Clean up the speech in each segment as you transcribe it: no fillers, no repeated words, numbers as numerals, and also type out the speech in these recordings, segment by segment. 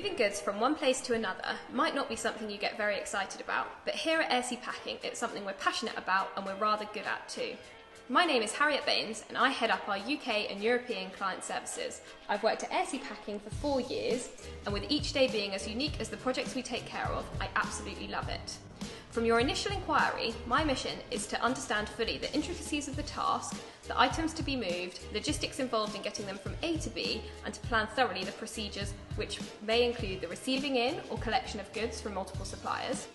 Moving goods from one place to another might not be something you get very excited about, but here at AirSea Packing it's something we're passionate about and we're rather good at too. My name is Harriet Baines and I head up our UK and European client services. I've worked at AirSea Packing for 4 years, and with each day being as unique as the projects we take care of, I absolutely love it. From your initial inquiry, my mission is to understand fully the intricacies of the task, the items to be moved, logistics involved in getting them from A to B, and to plan thoroughly the procedures, which may include the receiving in or collection of goods from multiple suppliers.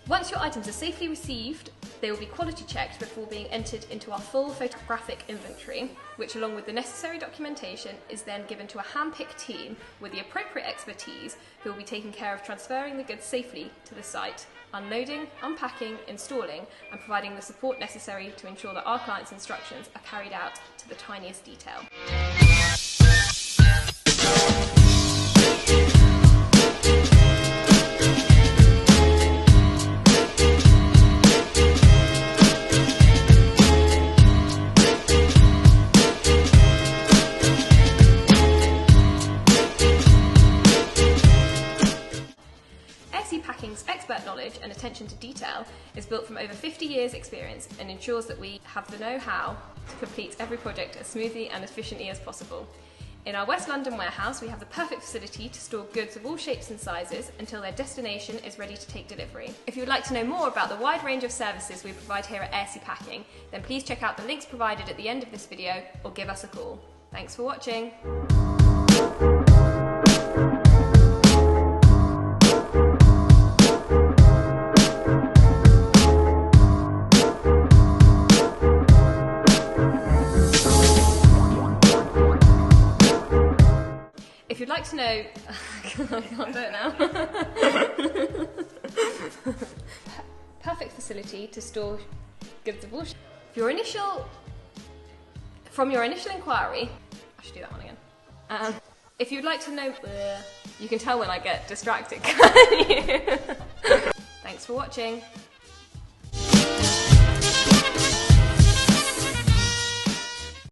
Once your items are safely received, they will be quality checked before being entered into our full photographic inventory, which along with the necessary documentation is then given to a hand-picked team with the appropriate expertise who will be taking care of transferring the goods safely to the site, unloading, unpacking, installing and providing the support necessary to ensure that our clients' instructions are carried out to the tiniest detail. AirSea Packing's expert knowledge and attention to detail is built from over 50 years' experience and ensures that we have the know-how to complete every project as smoothly and efficiently as possible. In our West London warehouse, we have the perfect facility to store goods of all shapes and sizes until their destination is ready to take delivery. If you would like to know more about the wide range of services we provide here at AirSea Packing, then please check out the links provided at the end of this video or give us a call. Thanks for watching. If you'd like to know, I can't do it now. Perfect facility to store goods of all shapes. From your initial inquiry, I should do that one again. If you'd like to know, you can tell when I get distracted, can't you? Thanks for watching.